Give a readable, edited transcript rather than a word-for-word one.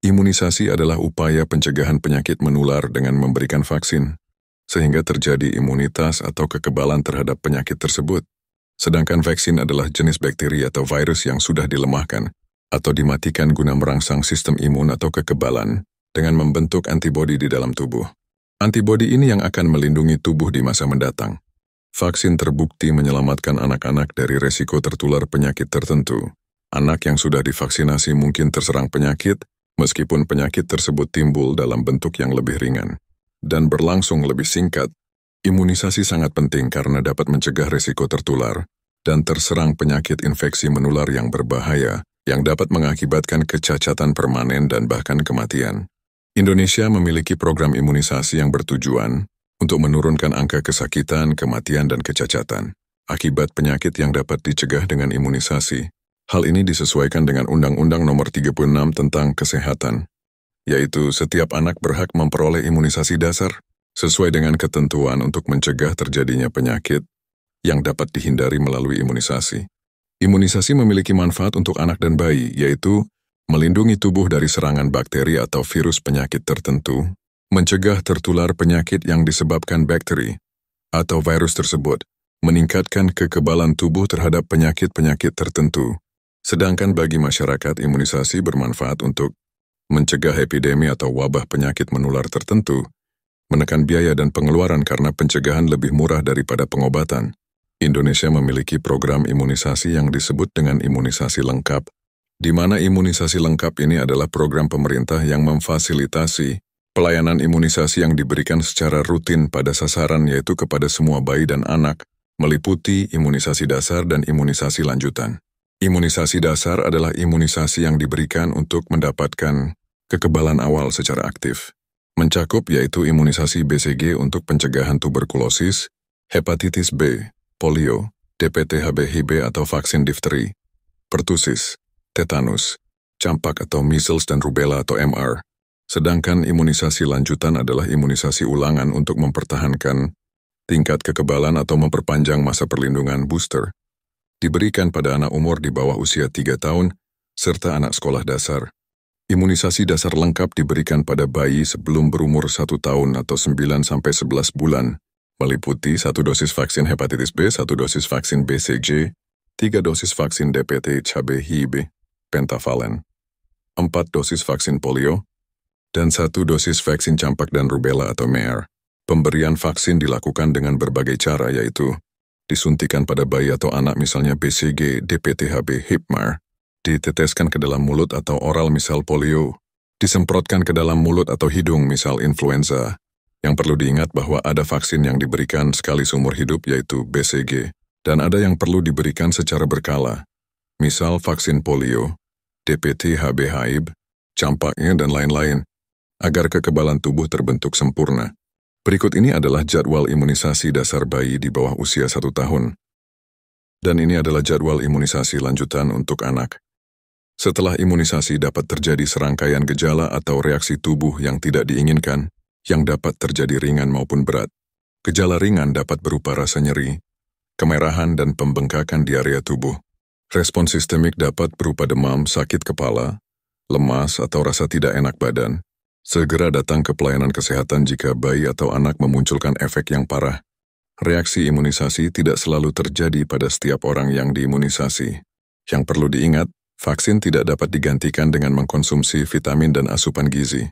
Imunisasi adalah upaya pencegahan penyakit menular dengan memberikan vaksin, sehingga terjadi imunitas atau kekebalan terhadap penyakit tersebut. Sedangkan vaksin adalah jenis bakteri atau virus yang sudah dilemahkan atau dimatikan guna merangsang sistem imun atau kekebalan dengan membentuk antibodi di dalam tubuh. Antibodi ini yang akan melindungi tubuh di masa mendatang. Vaksin terbukti menyelamatkan anak-anak dari resiko tertular penyakit tertentu. Anak yang sudah divaksinasi mungkin terserang penyakit, meskipun penyakit tersebut timbul dalam bentuk yang lebih ringan dan berlangsung lebih singkat. Imunisasi sangat penting karena dapat mencegah risiko tertular dan terserang penyakit infeksi menular yang berbahaya yang dapat mengakibatkan kecacatan permanen dan bahkan kematian. Indonesia memiliki program imunisasi yang bertujuan untuk menurunkan angka kesakitan, kematian, dan kecacatan akibat penyakit yang dapat dicegah dengan imunisasi. Hal ini disesuaikan dengan Undang-Undang Nomor 36 tentang Kesehatan, yaitu setiap anak berhak memperoleh imunisasi dasar sesuai dengan ketentuan untuk mencegah terjadinya penyakit yang dapat dihindari melalui imunisasi. Imunisasi memiliki manfaat untuk anak dan bayi, yaitu melindungi tubuh dari serangan bakteri atau virus penyakit tertentu, mencegah tertular penyakit yang disebabkan bakteri atau virus tersebut, meningkatkan kekebalan tubuh terhadap penyakit-penyakit tertentu. Sedangkan bagi masyarakat, imunisasi bermanfaat untuk mencegah epidemi atau wabah penyakit menular tertentu, menekan biaya dan pengeluaran karena pencegahan lebih murah daripada pengobatan. Indonesia memiliki program imunisasi yang disebut dengan imunisasi lengkap, di mana imunisasi lengkap ini adalah program pemerintah yang memfasilitasi pelayanan imunisasi yang diberikan secara rutin pada sasaran, yaitu kepada semua bayi dan anak, meliputi imunisasi dasar dan imunisasi lanjutan. Imunisasi dasar adalah imunisasi yang diberikan untuk mendapatkan kekebalan awal secara aktif. Mencakup yaitu imunisasi BCG untuk pencegahan tuberkulosis, hepatitis B, polio, DPT-HB/HIB atau vaksin difteri, pertusis, tetanus, campak atau measles dan rubella atau MR. Sedangkan imunisasi lanjutan adalah imunisasi ulangan untuk mempertahankan tingkat kekebalan atau memperpanjang masa perlindungan booster. Diberikan pada anak umur di bawah usia 3 tahun, serta anak sekolah dasar. Imunisasi dasar lengkap diberikan pada bayi sebelum berumur 1 tahun atau 9-11 bulan, meliputi 1 dosis vaksin hepatitis B, 1 dosis vaksin BCG, 3 dosis vaksin DPT-HB/HIB, pentavalen, 4 dosis vaksin polio, dan 1 dosis vaksin campak dan rubella atau MER. Pemberian vaksin dilakukan dengan berbagai cara, yaitu disuntikan pada bayi atau anak misalnya BCG, DPT-HB, HIB-MER, diteteskan ke dalam mulut atau oral misal polio, disemprotkan ke dalam mulut atau hidung misal influenza. Yang perlu diingat bahwa ada vaksin yang diberikan sekali seumur hidup yaitu BCG, dan ada yang perlu diberikan secara berkala, misal vaksin polio, DPT-HB/HIB, campaknya dan lain-lain, agar kekebalan tubuh terbentuk sempurna. Berikut ini adalah jadwal imunisasi dasar bayi di bawah usia 1 tahun. Dan ini adalah jadwal imunisasi lanjutan untuk anak. Setelah imunisasi dapat terjadi serangkaian gejala atau reaksi tubuh yang tidak diinginkan, yang dapat terjadi ringan maupun berat. Gejala ringan dapat berupa rasa nyeri, kemerahan dan pembengkakan di area tubuh. Respon sistemik dapat berupa demam, sakit kepala, lemas atau rasa tidak enak badan. Segera datang ke pelayanan kesehatan jika bayi atau anak memunculkan efek yang parah. Reaksi imunisasi tidak selalu terjadi pada setiap orang yang diimunisasi. Yang perlu diingat, vaksin tidak dapat digantikan dengan mengkonsumsi vitamin dan asupan gizi.